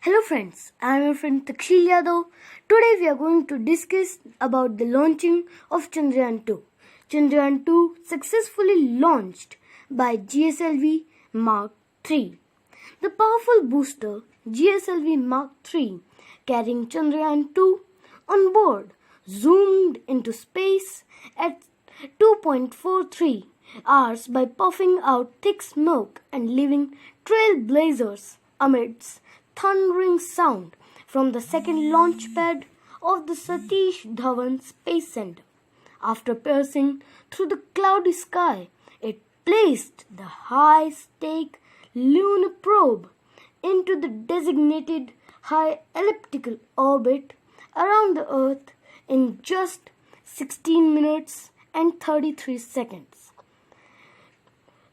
Hello friends, I am your friend Takshil Yadav. Today we are going to discuss about the launching of Chandrayaan-II. Chandrayaan-II successfully launched by GSLV-Mk-III. The powerful booster GSLV-Mk-III carrying Chandrayaan-II on board zoomed into space at 2.43 hours by puffing out thick smoke and leaving trailblazers amidst thundering sound from the second launch pad of the Satish Dhawan Space Center. After piercing through the cloudy sky, it placed the high-stake lunar probe into the designated high elliptical orbit around the Earth in just 16 minutes and 33 seconds.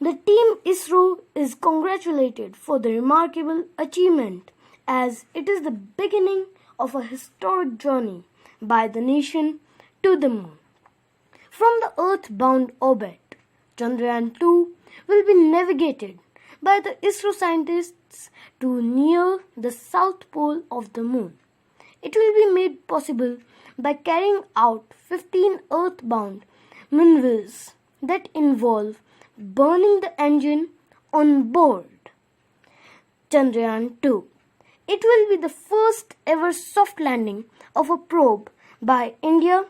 The team ISRO is congratulated for the remarkable achievement as it is the beginning of a historic journey by the nation to the moon. From the Earth-bound orbit, Chandrayaan-II will be navigated by the ISRO scientists to near the south pole of the moon. It will be made possible by carrying out 15 Earth-bound maneuvers that involve burning the engine on board Chandrayaan-II. It will be the first ever soft landing of a probe by India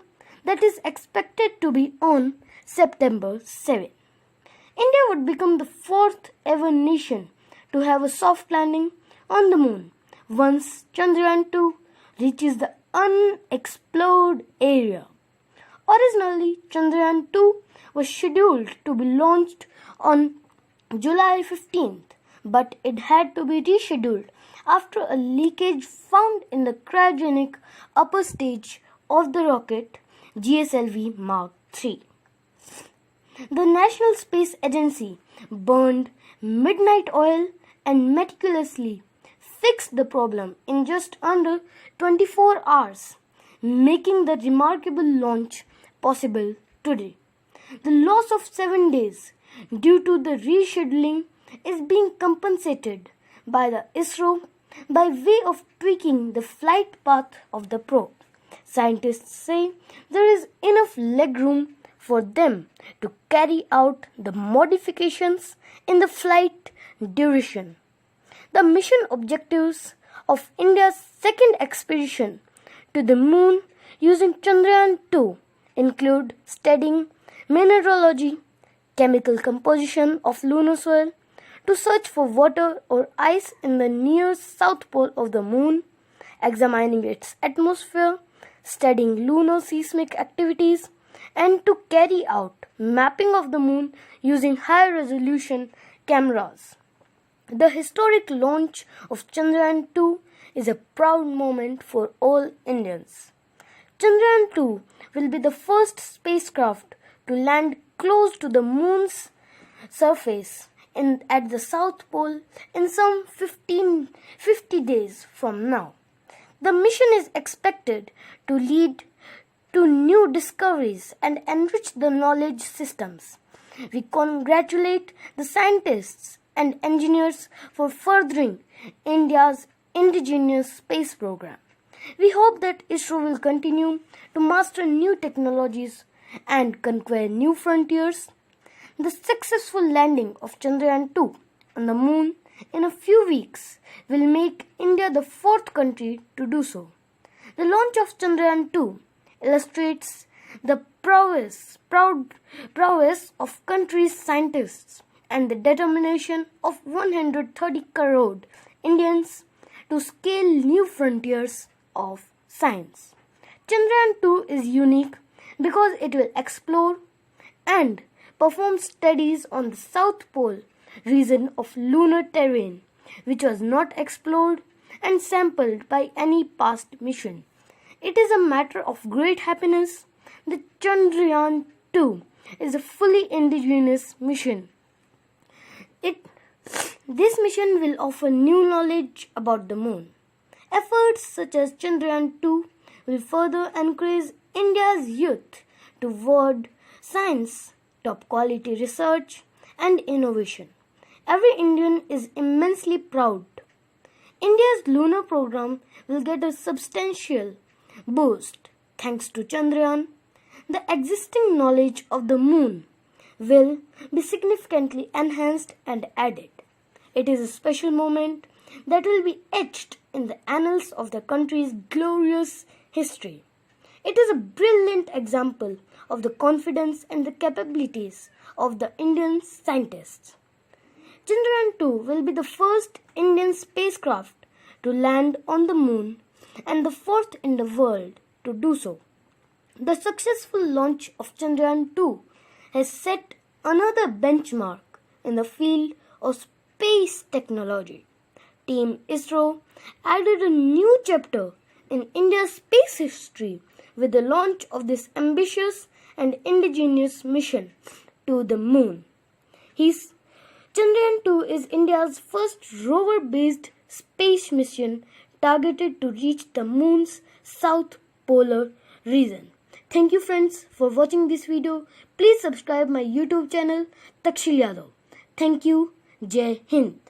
that is expected to be on September 7. India would become the fourth ever nation to have a soft landing on the moon once Chandrayaan-II reaches the unexplored area. Originally, Chandrayaan-II was scheduled to be launched on July 15th, but it had to be rescheduled after a leakage found in the cryogenic upper stage of the rocket GSLV-Mk-III. The National Space Agency burned midnight oil and meticulously fixed the problem in just under 24 hours, making the remarkable launch possible today. The loss of 7 days due to the rescheduling is being compensated by the ISRO by way of tweaking the flight path of the probe. Scientists say there is enough legroom for them to carry out the modifications in the flight duration. The mission objectives of India's second expedition to the moon using Chandrayaan-II include studying mineralogy, chemical composition of lunar soil, to search for water or ice in the near south pole of the moon, examining its atmosphere, studying lunar seismic activities, and to carry out mapping of the moon using high-resolution cameras. The historic launch of Chandrayaan-II is a proud moment for all Indians. Chandrayaan-II will be the first spacecraft to land close to the moon's surface at the South Pole in some 50 days from now. The mission is expected to lead to new discoveries and enrich the knowledge systems. We congratulate the scientists and engineers for furthering India's indigenous space program. We hope that ISRO will continue to master new technologies and conquer new frontiers. The successful landing of Chandrayaan-II on the moon in a few weeks will make India the fourth country to do so. The launch of Chandrayaan-II illustrates the prowess of country's scientists and the determination of 130 crore Indians to scale new frontiers of science. Chandrayaan-II is unique because it will explore and perform studies on the South Pole region of lunar terrain, which was not explored and sampled by any past mission. It is a matter of great happiness that Chandrayaan-II is a fully indigenous mission. This mission will offer new knowledge about the moon. Efforts such as Chandrayaan-II will further encourage India's youth toward science, top quality research, and innovation. Every Indian is immensely proud. India's lunar program will get a substantial boost thanks to Chandrayaan. The existing knowledge of the moon will be significantly enhanced and added. It is a special moment that will be etched in the annals of the country's glorious history. It is a brilliant example of the confidence and the capabilities of the Indian scientists. Chandrayaan-II will be the first Indian spacecraft to land on the moon and the fourth in the world to do so. The successful launch of Chandrayaan-II has set another benchmark in the field of space technology. Team ISRO added a new chapter in India's space history with the launch of this ambitious and indigenous mission to the moon. Chandrayaan-II is India's first rover-based space mission targeted to reach the moon's south polar region. Thank you friends for watching this video. Please subscribe my YouTube channel Takshil Yadav. Thank you. Jai Hind.